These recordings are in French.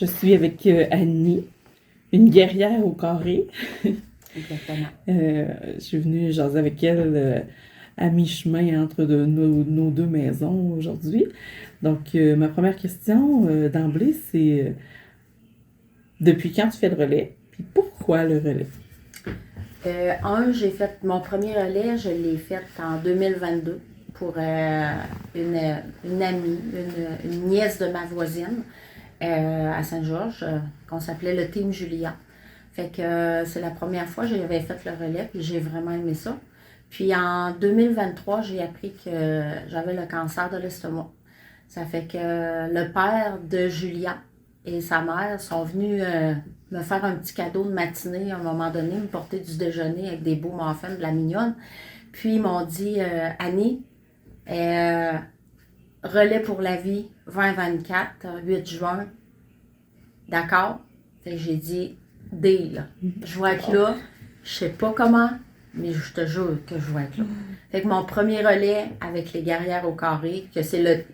Je suis avec Annie, une guerrière au carré. Exactement. Je suis venue jaser avec elle à mi-chemin entre nos deux maisons aujourd'hui. Donc, ma première question d'emblée, c'est depuis quand tu fais le relais? Puis pourquoi le relais? J'ai fait mon premier relais, je l'ai fait en 2022 pour une amie, une nièce de ma voisine à Saint-Georges, qu'on s'appelait le Team Julia. Fait que c'est la première fois que j'avais fait le relais, puis j'ai vraiment aimé ça. Puis en 2023, j'ai appris que j'avais le cancer de l'estomac. Ça fait que le père de Julia et sa mère sont venus me faire un petit cadeau de matinée à un moment donné, me porter du déjeuner avec des beaux muffins, de la mignonne. Puis ils m'ont dit, Annie, relais pour la vie 2024, 8 juin, d'accord? Fait que j'ai dit, deal. Je vais être là, je sais pas comment, mais je te jure que je vais être là. Fait que mon premier relais avec les guerrières au carré, que c'est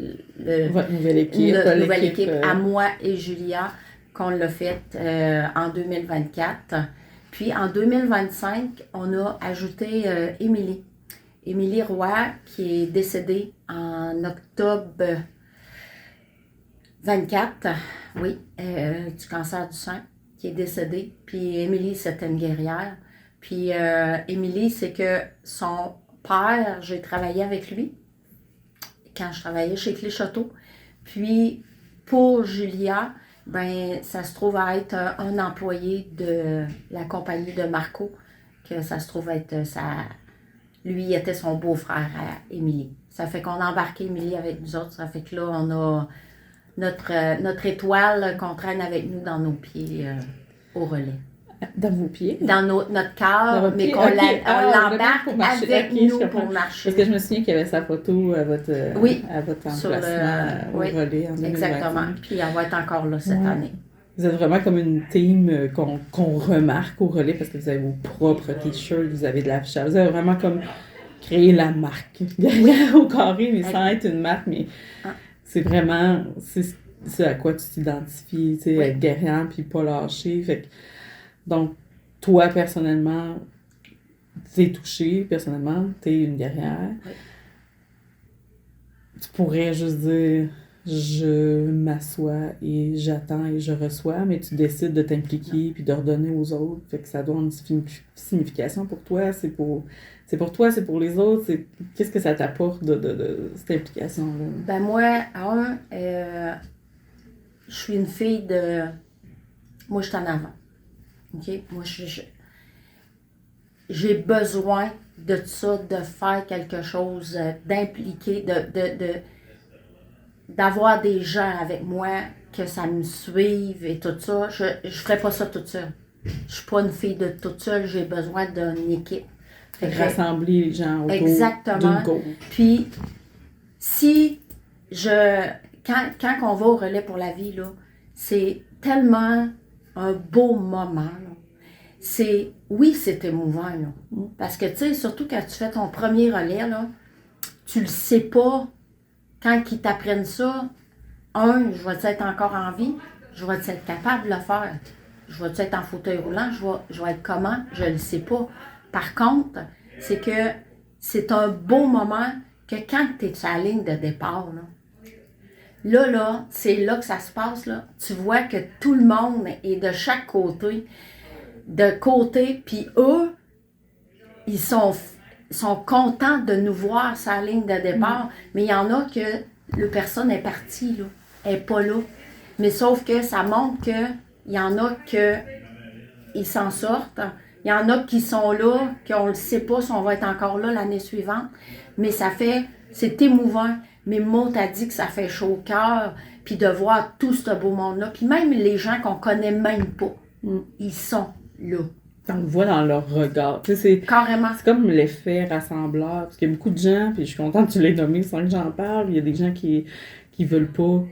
Votre nouvelle équipe. notre nouvelle équipe à moi et Julia, qu'on l'a fait en 2024. Puis en 2025, on a ajouté Émilie. Émilie Roy, qui est décédée en octobre 24, oui, du cancer du sein, qui est décédée. Puis Émilie, c'était une guerrière. Puis Émilie, c'est que son père, j'ai travaillé avec lui quand je travaillais chez Clé-Château. Puis pour Julia, ben ça se trouve à être un employé de la compagnie de Marco, que ça se trouve être lui était son beau-frère à Émilie. Ça fait qu'on a embarqué Émilie avec nous autres. Ça fait que là, on a notre étoile qu'on traîne avec nous dans nos pieds au relais. Dans vos pieds? Dans notre cœur, mais qu'on l'embarque avec nous pour marcher. Parce que je me souviens qu'il y avait sa photo à votre emplacement au relais en 2025. Exactement. Puis elle va être encore là cette année. Vous êtes vraiment comme une team qu'on remarque au relais parce que vous avez vos propres t-shirts, vous avez de l'affichage. Vous avez vraiment comme créé la marque guerrière au carré, mais sans être une marque, mais c'est vraiment, c'est à quoi tu t'identifies, tu sais, être guerrière puis pas lâcher. Fait que, donc, toi, personnellement, t'es touchée, personnellement, t'es une guerrière. Oui. Tu pourrais juste dire, je m'assois et j'attends et je reçois, mais tu décides de t'impliquer puis de redonner aux autres. Fait que ça doit une signification pour toi. C'est pour toi, c'est pour les autres. Qu'est-ce que ça t'apporte de cette implication-là? Ben moi, je suis une fille de... Moi, je suis en avant. OK? Moi, j'ai besoin de ça, de faire quelque chose, d'impliquer, d'avoir des gens avec moi, que ça me suive et tout ça. Je ne ferais pas ça toute seule. Je suis pas une fille de toute seule, j'ai besoin d'une équipe. Fait que rassembler les gens autour d'une cause. Puis, quand on va au relais pour la vie, là, c'est tellement un beau moment, là. Oui, c'est émouvant, là. Parce que, tu sais, surtout quand tu fais ton premier relais, là, tu le sais pas. Quand ils t'apprennent ça, je vais être encore en vie? Je vais être capable de le faire? Je vais être en fauteuil roulant? Je vais être comment? Je ne le sais pas. Par contre, c'est que c'est un beau moment que quand tu es sur la ligne de départ, là, c'est là que ça se passe, là. Tu vois que tout le monde est de chaque côté, puis eux, ils sont contents de nous voir sur la ligne de départ, mais il y en a que la personne est partie, là. Elle n'est pas là. Mais sauf que ça montre qu'il y en a qui s'en sortent. Il y en a qui sont là, qu'on ne sait pas si on va être encore là l'année suivante. Mais c'est émouvant. Mais Maud t'a dit que ça fait chaud au cœur, puis de voir tout ce beau monde-là. Puis même les gens qu'on connaît même pas, ils sont là. On le voit dans leur regard. C'est carrément. C'est comme l'effet rassembleur. Parce qu'il y a beaucoup de gens, puis je suis contente que tu l'aies nommé sans que j'en parle. Il y a des gens qui veulent pas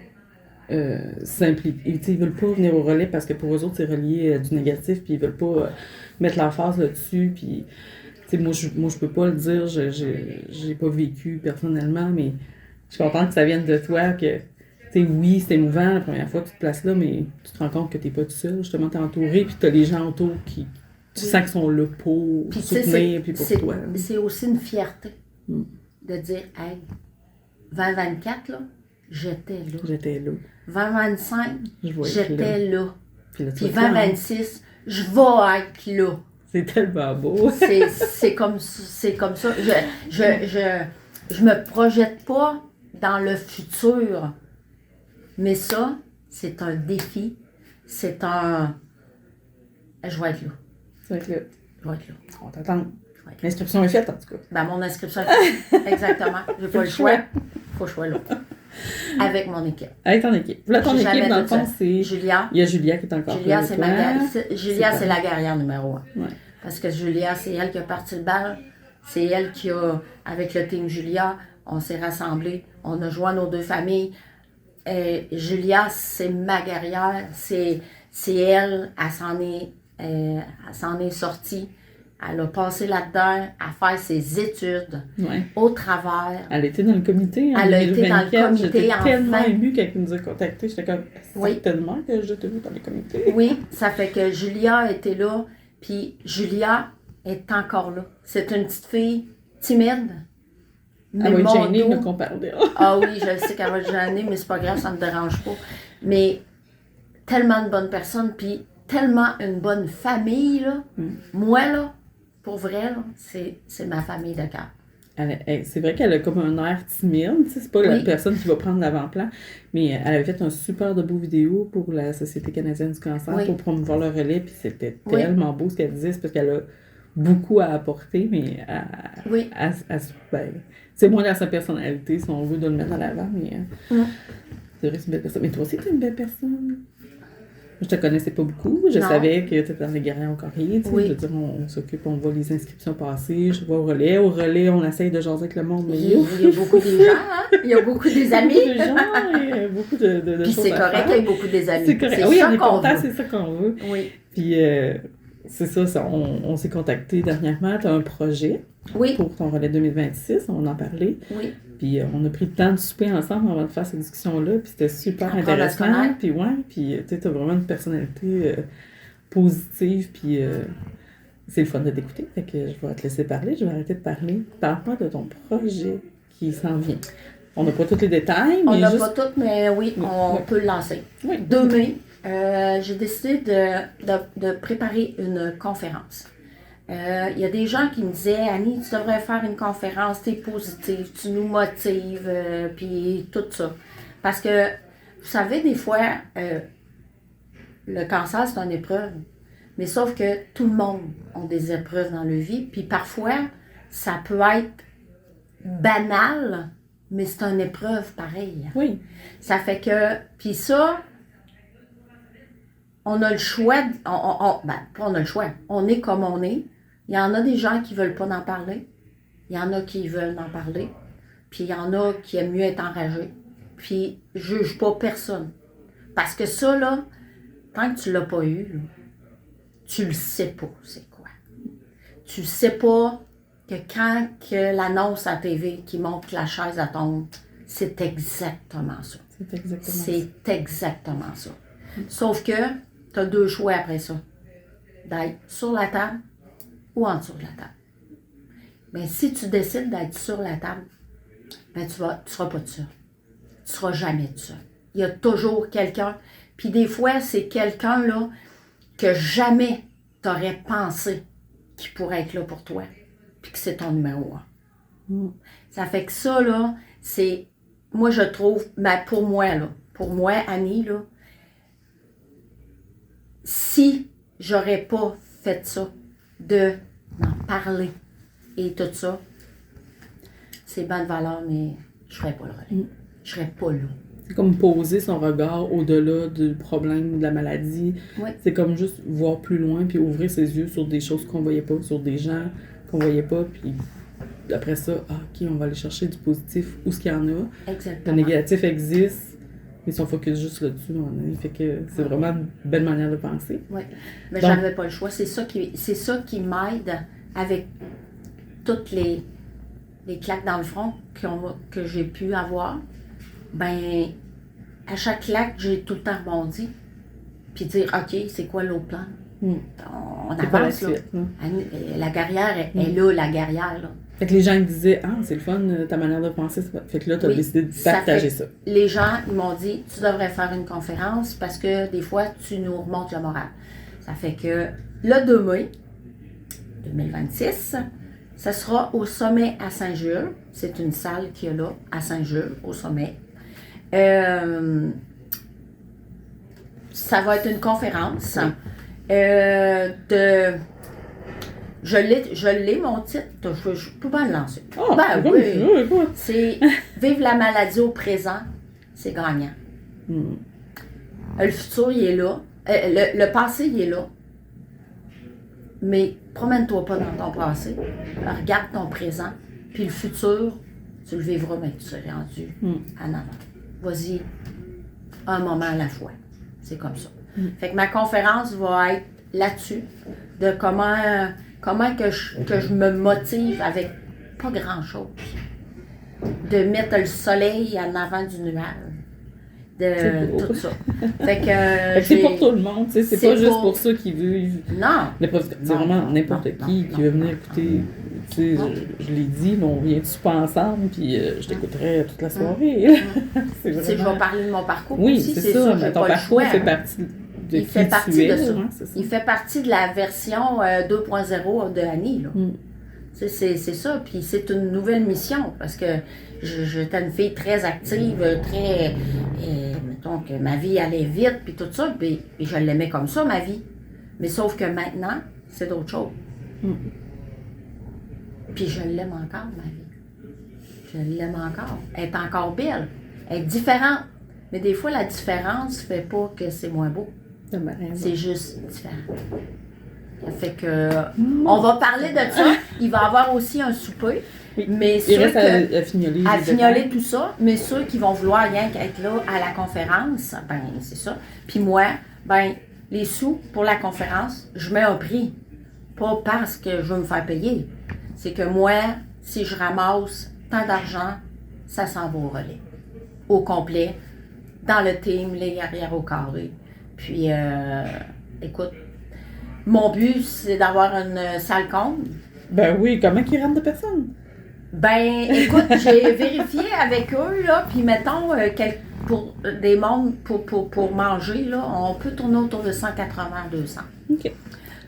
s'impliquer. Ils veulent pas venir au relais parce que pour eux autres, c'est relié du négatif, puis ils veulent pas mettre l'emphase là-dessus. Puis, moi, je peux pas le dire, j'ai pas vécu personnellement, mais je suis contente que ça vienne de toi, que Tu sais, oui, c'est émouvant la première fois que tu te places là, mais tu te rends compte que t'es pas tout seul. Justement, t'es entouré, puis t'as les gens autour qui... Tu Oui. sens qu'ils sont là pour Puis, tu sais, soutenir, puis pour c'est, toi. c'est aussi une fierté Mm. de dire, hey, 2024, là, j'étais là. J'étais là. 2025, Je vais être j'étais là. Puis là, tu Puis vas être là, hein. 2026, je vais être là. C'est tellement beau. C'est comme ça. Je me projette pas dans le futur. Mais ça, c'est un défi. C'est un... Je vais être là. Tu vas être là. Je vais être là. On t'attend. Je vais être là. L'inscription est faite, en tout cas. Ben, mon inscription est faite. Exactement. J'ai pas le choix. Faut que je sois là. Avec mon équipe. Avec ton équipe. Là, ton J'ai équipe, jamais dans le fait fond, ça. c'est... Julia. Il y a Julia qui est encore Julia, là. c'est toi. ma Julia, C'est c'est la guerrière numéro 1. Ouais. Parce que Julia, c'est elle qui a parti le bal. C'est elle qui a, avec le team Julia, on s'est rassemblés. On a joint nos deux familles. Et Julia, c'est ma guerrière. C'est elle, elle s'en est sortie. Elle a passé là-dedans à faire ses études Ouais. au travers. Elle était dans le comité en Elle a été dans le 2024. comité J'étais en tellement fin- émue quand elle nous a contactés. J'étais comme, Oui. certainement que je t'ai vu dans les comités. Oui, ça fait que Julia était là, puis Julia est encore là. C'est une petite fille timide, mais Elle va être mon gênée dos- de qu'on parle d'elle. Ah oui, je sais qu'elle va être gênée, mais c'est pas grave, ça me dérange pas. Mais tellement de bonnes personnes, puis tellement une bonne famille, là. Moi, là, pour vrai, là, c'est ma famille de cœur. C'est vrai qu'elle a comme un air timide, tu sais, c'est pas la Oui. personne qui va prendre l'avant-plan, mais elle avait fait un super de beau vidéo pour la Société canadienne du cancer Oui. pour promouvoir le relais, puis c'était Oui. tellement beau ce qu'elle disait, c'est parce qu'elle a beaucoup à apporter, mais Oui. ben, c'est moins dans sa personnalité, si on veut de le mettre à l'avant, mais c'est vrai que c'est une belle personne. Mais toi aussi, t'es une belle personne. Je te connaissais pas beaucoup. Je Non. savais que tu étais dans les guerriers au Corée. Tu sais. Oui. Je veux dire, on s'occupe, on voit les inscriptions passer. Je vois au relais. Au relais, on essaye de jaser avec le monde. Mais Il y a beaucoup des gens, hein? Il y a beaucoup des amis. beaucoup de gens et beaucoup de Puis choses c'est à correct faire. qu'il y ait beaucoup des amis. C'est correct. C'est Oui, ça on est qu'on content, veut. c'est ça qu'on veut. Oui. Puis c'est ça, on s'est contacté dernièrement. Tu as un projet Oui. pour ton relais 2026. On en parlait. Oui. Puis on a pris le temps de souper ensemble avant de faire cette discussion-là. Puis c'était super Apprendre à se intéressant. connaître. Puis ouais, puis tu as vraiment une personnalité positive. Puis c'est le fun de t'écouter. Fait que je vais te laisser parler. Je vais arrêter de parler. Parle-moi de ton projet qui s'en vient. On n'a pas tous les détails, On mais n'a juste... pas toutes, mais oui, on Oui. peut le lancer. Oui. 2 mai, j'ai décidé de préparer une conférence. Il y a des gens qui me disaient, Annie, tu devrais faire une conférence, tu es positive, tu nous motives, puis tout ça. Parce que, vous savez, des fois, le cancer, c'est une épreuve. Mais sauf que tout le monde a des épreuves dans leur vie, puis parfois, ça peut être banal, mais c'est une épreuve pareille. Oui. Ça fait que, puis ça, on a le choix, ben, pas on a le choix, on est comme on est. Il y en a des gens qui veulent pas en parler, il y en a qui veulent en parler, puis il y en a qui aiment mieux être enragés. Puis je juge pas personne. Parce que ça, là, tant que tu l'as pas eu, là, tu le sais pas c'est quoi. Tu sais pas que quand que l'annonce à la TV qui montre que la chaise à tombe, c'est exactement ça. C'est exactement ça. C'est exactement ça. Sauf que tu as 2 choix après ça. D'être sur la table ou en dessous de la table. Mais si tu décides d'être sur la table, ben tu seras pas tout seul. Tu seras jamais tout seul. Il y a toujours quelqu'un. Puis des fois, c'est quelqu'un là que jamais tu aurais pensé qui pourrait être là pour toi. Puis que c'est ton numéro 1. Ça fait que ça, là, c'est... Moi, je trouve... Ben, pour moi, Annie, là, si j'aurais pas fait ça, d'en parler et tout ça, c'est bonne valeur, mais je serais pas le relais. Je serais pas là. C'est comme poser son regard au-delà du problème, de la maladie. Oui. C'est comme juste voir plus loin puis ouvrir ses yeux sur des choses qu'on voyait pas, sur des gens qu'on voyait pas. Puis après ça, OK, on va aller chercher du positif où ce qu'il y en a. Le Exactement. négatif existe, mais si on focus juste là-dessus, fait que c'est vraiment une belle manière de penser. Oui. Mais Donc- j'avais pas le choix. C'est ça qui m'aide avec toutes les claques dans le front que j'ai pu avoir. Ben, à chaque claque, j'ai tout le temps rebondi. Puis dire, OK, c'est quoi l'autre plan? On C'est pas la avance, là. suite, hein. La guerrière est là, la guerrière, là. Fait que les gens ils disaient, ah, c'est le fun, ta manière de penser. Fait que là, tu as Oui, décidé de ça partager fait- ça. Les gens, ils m'ont dit, tu devrais faire une conférence parce que des fois, tu nous remontes le moral. Ça fait que le 2 mai 2026, ça sera au sommet à Saint-Jules. C'est une salle qu'il y a là, à Saint-Jules, au sommet. Ça va être une conférence de... Je l'ai, mon titre. Je peux pas le lancer. Ah, Ben comme oui. tu veux, écoute. C'est vivre la maladie au présent, c'est gagnant. Le futur, il est là. Le passé, il est là. Mais promène-toi pas dans ton passé. Regarde ton présent. Puis le futur, tu le vivras, mais tu seras rendu en avant. Vas-y, un moment à la fois. C'est comme ça. Fait que ma conférence va être là-dessus, de comment que je me motive avec pas grand-chose. De mettre le soleil en avant du nuage. C'est beau. Tout ça. Fait que, Fait que c'est pour tout le monde, tu sais, c'est pas juste pour ceux qui veulent. Non. C'est vraiment n'importe qui veut venir écouter. Tu sais, je l'ai dit, là, on vient de souper ensemble, puis je t'écouterai toute la soirée. C'est Tu sais, je vais parler de mon parcours Oui, aussi, c'est ça, j'ai mais ton pas le parcours choix. fait partie de Il qui fait tu partie es, de ça. hein, c'est ça. Il fait partie de la version 2.0 de Annie, là. Tu sais, c'est ça, puis c'est une nouvelle mission, parce que j'étais une fille très active, très... mettons que ma vie allait vite, puis tout ça, puis je l'aimais comme ça, ma vie. Mais sauf que maintenant, c'est d'autres choses. Puis je l'aime encore, ma vie. Je l'aime encore. Elle est encore belle. Elle est différente. Mais des fois, la différence ne fait pas que c'est moins beau. C'est juste différent. Ça fait que... On va parler de ça. Il va y avoir aussi un souper. Oui. Mais Il reste à fignoler. à les fignoler détails. tout ça, mais ceux qui vont vouloir rien qu'être là à la conférence, ben c'est ça. Puis moi, ben les sous pour la conférence, je mets un prix. Pas parce que je veux me faire payer. C'est que moi, si je ramasse tant d'argent, ça s'en va au relais. Au complet. Dans le team, les guerrières au carré. Puis, écoute, mon but, c'est d'avoir une salle comble. Ben oui, comment qu'il rentre de personnes? Ben, écoute, j'ai vérifié avec eux, là, puis mettons, pour des mondes, pour manger, là, on peut tourner autour de 180 à 200. OK.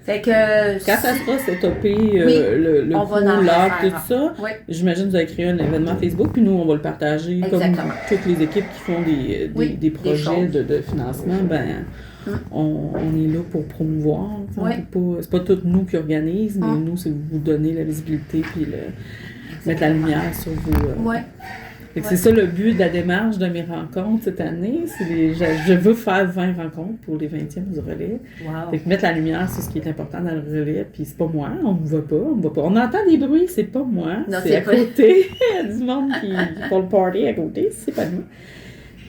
Fait que... Quand ça sera setupé, Oui, le on va coût, en l'heure, faire. tout ça, Oui. j'imagine que vous avez créé un événement Facebook, puis nous, on va le partager Exactement. comme toutes les équipes qui font des Oui, projets des de financement. Ben, on est là pour promouvoir. Tu sais, Oui. c'est pas tout nous qui organisent, mais nous, c'est vous donner la visibilité, puis mettre la lumière sur vous. Ouais. Fait que c'est ça le but de la démarche de mes rencontres cette année. Je veux faire 20 rencontres pour les 20e du relais. Wow. Fait que mettre la lumière sur ce qui est important dans le relais, puis c'est pas moi, on me voit pas. On entend des bruits, c'est pas moi, Non, c'est c'est à pas- côté. Il y a du monde qui font le party à côté, c'est pas nous.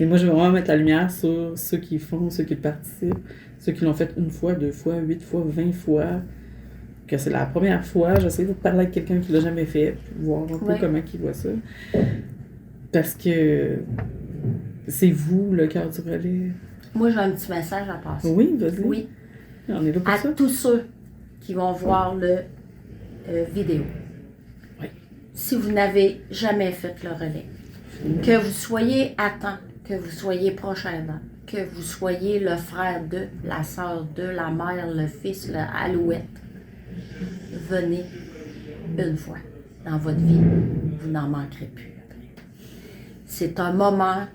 Et moi, je veux vraiment mettre la lumière sur ceux qui font, ceux qui participent, ceux qui l'ont fait une fois, 2 fois, 8 fois, 20 fois. Que c'est la première fois, j'essaie de parler avec quelqu'un qui l'a jamais fait, puis voir un peu Ouais. comment il voit ça. Parce que c'est vous, le cœur du relais. Moi, j'ai un petit message à passer. Oui, vas-y. Oui. On est là pour À ça. tous ceux qui vont voir le vidéo. Oui. Si vous n'avez jamais fait le relais, que vous soyez à temps, que vous soyez proche aidant, que vous soyez le frère de, la sœur de, la mère, le fils, l'alouette, venez une fois dans votre vie, vous n'en manquerez plus après. C'est un moment,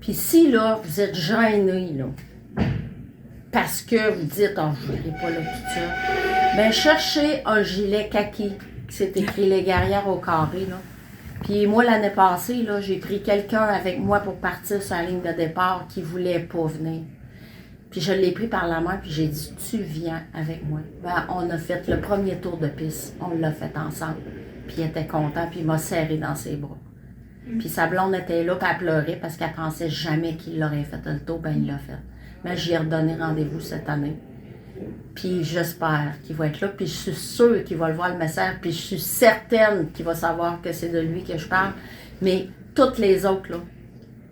puis si là, vous êtes gêné, là, parce que vous dites, oh, je ne verrai pas là tout ça, bien, cherchez un gilet kaki qui s'est écrit Les guerrières au carré, là. Puis moi, l'année passée, là, j'ai pris quelqu'un avec moi pour partir sur la ligne de départ qui voulait pas venir. Puis je l'ai pris par la main, puis j'ai dit, tu viens avec moi. Ben, on a fait le premier tour de piste, on l'a fait ensemble. Puis il était content, puis il m'a serré dans ses bras. Puis sa blonde était là, puis elle pleurait parce qu'elle pensait jamais qu'il l'aurait fait le tour, ben il l'a fait. Mais j'y ai redonné rendez-vous cette année. Puis j'espère qu'il va être là, puis je suis sûre qu'il va le voir le message, puis je suis certaine qu'il va savoir que c'est de lui que je parle. Mais toutes les autres, là,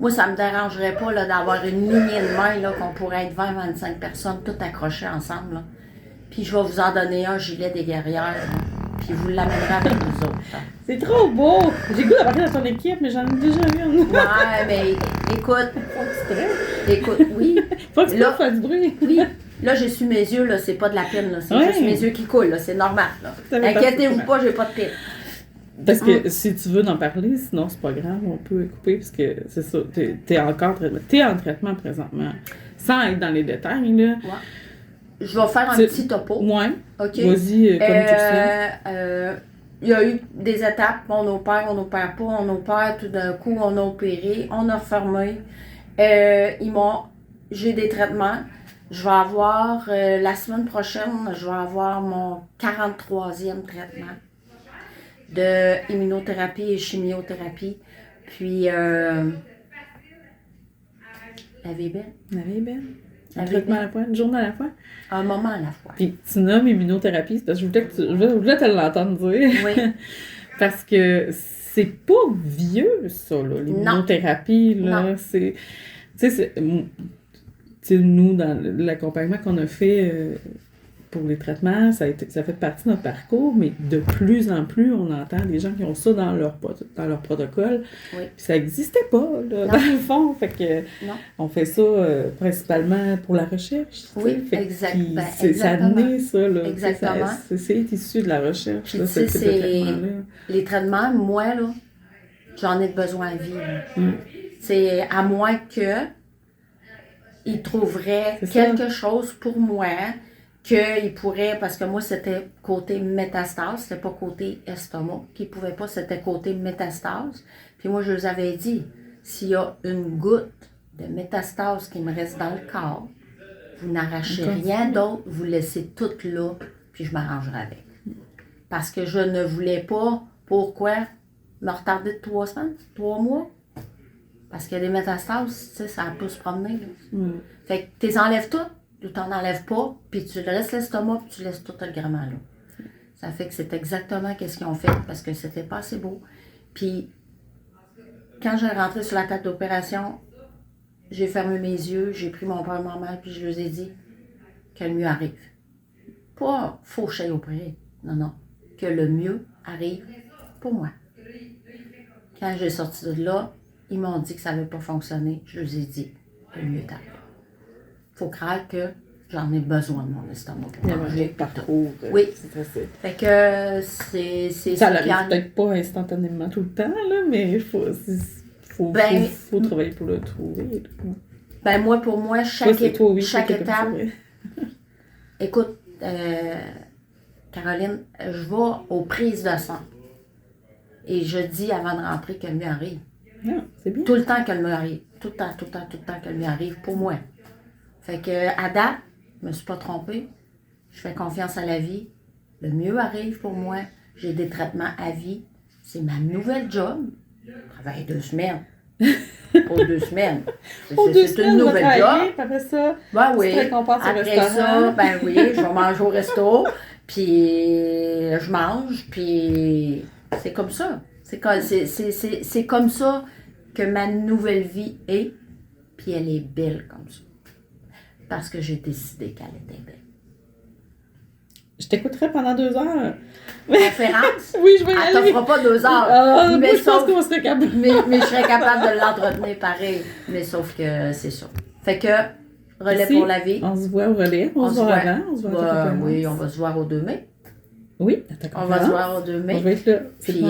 Moi, ça me dérangerait pas là, d'avoir une lignée de main là, qu'on pourrait être 20-25 personnes toutes accrochées ensemble. Là. Puis je vais vous en donner un gilet des guerrières. Là. Puis vous l'amènerez avec nous autres. Hein. C'est trop beau! J'ai le goût d'embarquer dans ton équipe, mais j'en ai déjà une. Ouais, mais écoute. Écoute, oui. Faut que tu Là, fasses du bruit. Oui. Là, j'ai su mes yeux, là, c'est pas de la pine, là. C'est juste mes yeux qui coulent, là. C'est normal, là. Inquiétez-vous pas, j'ai pas de pine. Parce que si tu veux en parler, sinon c'est pas grave, on peut couper, parce que c'est ça, t'es en traitement présentement. Sans être dans les détails, là. Ouais. Je vais faire un petit topo. Ouais. OK. Vas-y, comme tu le sais. Il y a eu des étapes, on opère pas, on opère, tout d'un coup, on a opéré, on a refermé. J'ai des traitements. Je vais avoir, la semaine prochaine, je vais avoir mon 43e traitement de immunothérapie et chimiothérapie. Puis, la vie est belle. La vie est belle. Un traitement à la fois, une journée à la fois. Un moment à la fois. Puis tu nommes immunothérapie, c'est parce que je voulais te l'entendre dire. Oui. Parce que c'est pas vieux, ça, là, l'immunothérapie. Là, non. C'est... Tu sais, nous, dans l'accompagnement qu'on a fait pour les traitements, ça fait partie de notre parcours, mais de plus en plus, on entend des gens qui ont ça dans leur protocole. Oui. Puis ça n'existait pas, là, dans le fond. Fait que on fait ça principalement pour la recherche. Oui, exactement. exactement. Ça naît, ça, là. Exactement. C'est issu de la recherche, puis, là, ce type de traitement-là. Les traitements, moi, là, j'en ai besoin à vie. C'est à moins que il trouverait quelque chose pour moi qu'il pourrait, parce que moi, c'était côté métastase, c'était pas côté estomac, qu'il pouvait pas, c'était côté métastase. Puis moi, je leur avais dit, s'il y a une goutte de métastase qui me reste dans le corps, vous n'arrachez rien d'autre, vous laissez tout là, puis je m'arrangerai avec. Parce que je ne voulais pas, pourquoi, me retarder de 3 semaines, 3 mois? Parce qu'il y a des métastases, tu sais, ça peut se promener. Fait que tu les enlèves toutes, tu t'en enlèves pas, puis tu laisses l'estomac, puis tu laisses tout le gréement là. Ça fait que c'est exactement ce qu'ils ont fait, parce que c'était pas assez beau. Puis, quand j'ai rentré sur la table d'opération, j'ai fermé mes yeux, j'ai pris mon père, ma mère, puis je leur ai dit que le mieux arrive. Pas faucher auprès, non. Que le mieux arrive pour moi. Quand j'ai sorti de là, ils m'ont dit que ça n'avait pas fonctionné. Je leur ai dit, le mieux est arrivé. Il faut croire que j'en ai besoin de mon estomac pour manger. Parcours. Oui. C'est facile. Fait que c'est ça n'arrive peut-être pas instantanément tout le temps, là, mais il faut travailler pour le trouver. Ben moi, pour moi, chaque étape... Écoute, Caroline, je vais aux prises de sang. Et je dis avant de rentrer que le mieux arrive. Non, c'est bien. Tout le temps que le mieux arrive. Tout le temps que le mieux arrive pour moi. Fait que à date, je me suis pas trompée. Je fais confiance à la vie. Le mieux arrive pour moi. J'ai des traitements à vie. C'est ma nouvelle job. Je travaille 2 semaines. Pour 2 semaines. C'est une nouvelle job. Après ça, ben oui. Après ça, ben oui, je vais manger au resto. Puis je mange. Puis c'est comme ça. C'est comme ça que ma nouvelle vie est. Puis elle est belle comme ça. Parce que j'ai décidé qu'elle était belle. Je t'écouterai pendant 2 heures. Conférence? Oui, je vais y aller. Elle t'offre pas 2 heures. Mais je pense qu'on serait capable. Mais je serais capable de l'entretenir pareil. Mais sauf que c'est ça. Fait que, relais pour la vie. On se voit au relais. On se voit avant. On se voit oui, on va se voir au 2 mai. Oui, on va se voir au 2 mai. On va être là. Puis,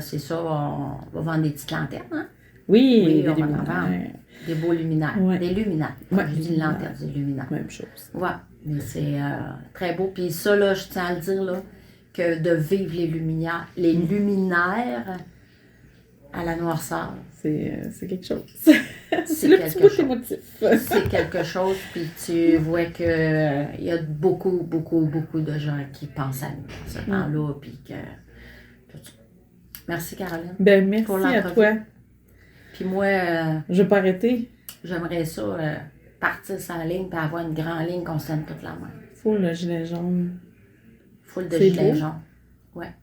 c'est ça, on va vendre des petites lanternes. Hein? Oui, on va en vendre. Des beaux luminaires. Ouais. Des luminaires. Ouais, je dis lanterne, des luminaires. Même chose. Ouais, mais c'est très beau. Puis ça, là, je tiens à le dire, là, que de vivre les luminaires à la noirceur. C'est quelque chose. C'est le petit bout émotif. C'est quelque chose, puis tu vois que il y a beaucoup de gens qui pensent à nous en ce temps-là, puis que... Merci, Caroline. Ben, merci à toi. Puis moi... je vais pas arrêter. J'aimerais ça partir sur la ligne, puis avoir une grande ligne qu'on se tienne toute la main. Full de gilet jaune. Full de gilet jaune. Ouais.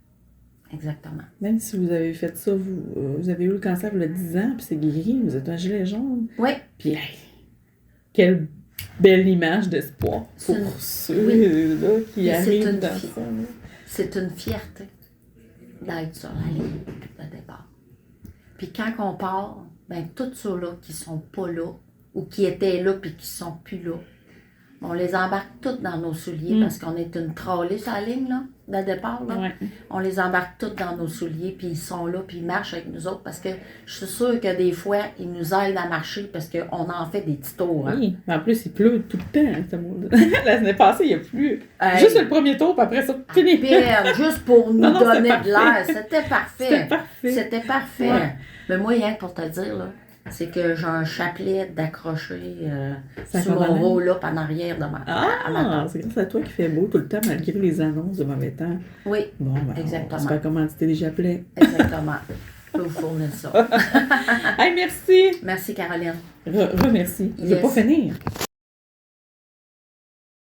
Exactement. Même si vous avez fait ça, vous avez eu le cancer il y a 10 ans, puis c'est guéri, vous êtes un gilet jaune. Oui. Puis, hey, quelle belle image d'espoir pour ceux-là qui arrivent dans ça. C'est une fierté d'être sur la ligne de départ. Puis quand on part, ben tous ceux-là qui sont pas là, ou qui étaient là puis qui sont plus là, on les embarque toutes dans nos souliers parce qu'on est une trolley sur la ligne là, de départ. Là. Ouais. On les embarque toutes dans nos souliers puis ils sont là puis ils marchent avec nous autres parce que je suis sûre que des fois, ils nous aident à marcher parce qu'on en fait des petits tours. Hein. Oui, mais en plus, il pleut tout le temps, ce mot-là. L'année passée, il n'y a plus. Hey. Juste le premier tour, puis après ça, fini. Juste pour nous donner de l'air. C'était parfait. C'était parfait. C'était parfait. Ouais. Mais moi, rien que pour te dire, là, c'est que j'ai un chapelet d'accroché Ça sur va mon bien. roll-up en arrière de ma à ma Ah, tante. c'est grâce à toi qu'il fait beau tout le temps, malgré les annonces de mauvais temps. Oui, Bon, ben, exactement. on va se faire commanditer des chapelets. Exactement. Je peux vous fournir ça. Hey, merci. Merci, Caroline. Remercie. Je ne veux Yes. pas finir.